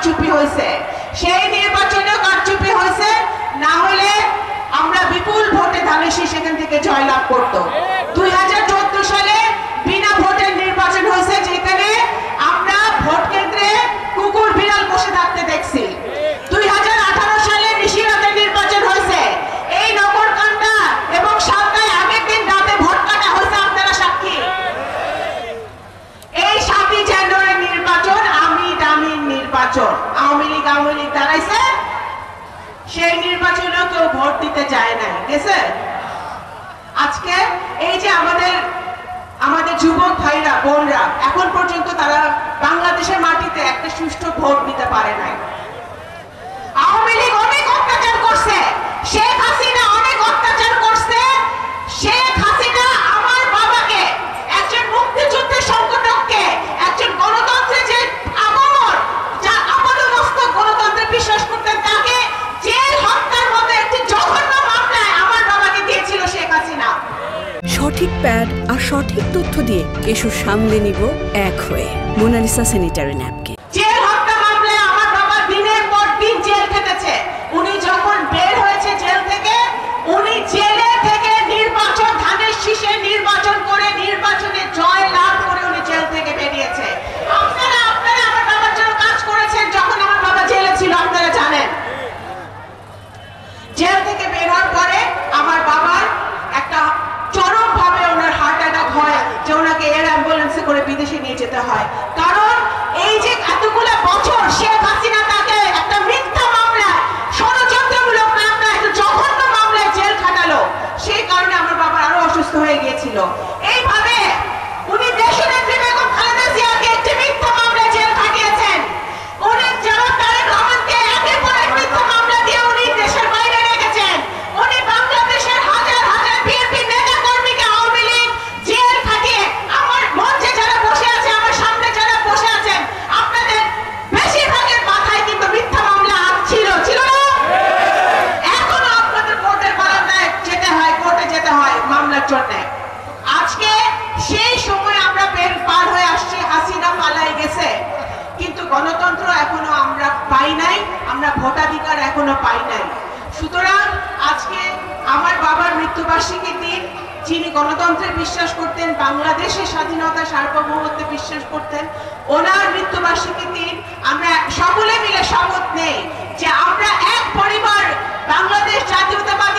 কারচুপি হয়েছে, সেই নির্বাচনেও কারচুপি হয়েছে, না হলে আমরা বিপুল ভোটে ধানের শীষ সেখান থেকে জয়লাভ করতো। 2014 সালে বিনা ভোটের নির্বাচন হয়েছে, যেখানে আমরা ভোট কেন্দ্রে কুকুর বিড়াল বসে থাকতে দেখছি। 2018 সালে নিশিরাতে নির্বাচন হয়েছে, এই নগরকান্দা এবং সালতায় আগের দিন রাতে ভোট কাটা হয়েছে, আপনারা সাক্ষী। এই 7ই জানুয়ারি নির্বাচন আমিন নির্বাচন, আওয়ামী লীগ দাঁড়াইছে, সেই নির্বাচনেও কেউ ভোট দিতে যায় নাই, গেছে। আজকে এই যে আমাদের যুবক ভাইরা বোনরা এখন পর্যন্ত তারা বাংলাদেশের মাটিতে একটা সুষ্ঠু ভোট দিতে পারে নাই। আওয়ামী লীগ অনেক অত্যাচার করছে, শেখ হাসিনা অনেক অত্যাচার করছে। শেখ হাসিনা আমার বাবাকে, একজন মুক্তিযুদ্ধের সংগঠককে, একজন গণতন্ত্রের যে আপাদমস্তক গণতন্ত্রে বিশ্বাস করতেন, তাকে জেল হত্যার মতো একটি জঘন্য মামলায় আমার বাবাকে দিয়েছিল শেখ হাসিনা। সঠিক প্যাড আর সঠিক তথ্য দিয়ে কেশু সামলে নিব এক হয়ে। Mona Lisa sanitary napkin. জেল হত্যা মামলায় আমার বাবা দিনের পর দিন জেল খেটেছে। উনি যখন বের হয়েছে জেল থেকে, উনি জেলে থেকে নির্বাচন, ধানের শীষে নির্বাচন করে নির্বাচনে জয় লাভ করে উনি জেল থেকে বেরিয়েছে। আপনারা আমার বাবার জন্য কাজ করেছেন যখন আমার বাবা জেলে ছিল, আপনারা জানেন। জেল থেকে বের হওয়ার পরে আমার বাবার একটা চরম ভাবে ওনার হার্ট অ্যাটাক হয়, যে ওনাকে এয়ার অ্যাম্বুলেন্সে করে বিদেশে নিয়ে যেতে হয়। কারণ এই যে এতগুলো বছর শেখ হাসিনা তাকে একটা মিথ্যা মামলা, ষড়যন্ত্রমূলক মামলা, একটা জঘন্য মামলায় জেল খাটালো, সেই কারণে আমার বাবা আরো অসুস্থ হয়ে গিয়েছিল। এইভাবে উনি দেশনেত্রী বেগম খালেদা জিয়াকে একটি মিথ্যা মামলায় জেল খাটিয়েছেন। উনি জনাব তারেক রহমানকে একের পর এক মিথ্যা মামলা দিয়ে উনি দেশের বাইরে রেখেছেন। উনি বাংলাদেশের হাজার হাজার বিএনপি নেতা কর্মীকে আওয়ামী লীগ জেল খাটিয়ে, আমার মঞ্চে যারা বসে আছে, আমার সামনে যারা বসে আছেন, আপনাদের বেশিরভাগের মাথায় কিন্তু মিথ্যা মামলা ছিল না? এখনো আপনাদের কোর্টের বারান্দায় যেতে হয়, কোর্টে যেতে হয় মামলার জন্য। আজকে সেই সময় আমরা পার হয়ে আসছি, হাসিনা পালাই গেছে, কিন্তু গণতন্ত্র এখনো আমরা পাই নাই, আমরা ভোটাধিকার এখনো পাই নাই। সুতরাং আজকে আমার বাবার মৃত্যুবার্ষিকীর দিন, যিনি গণতন্ত্রে বিশ্বাস করতেন, বাংলাদেশের স্বাধীনতা সার্বভৌমত্বে বিশ্বাস করতেন, ওনার মৃত্যুবার্ষিকীর দিন আমরা সকলে মিলে শপথ নেই যে আমরা এক পরিবার বাংলাদেশ জাতীয়তাবাদী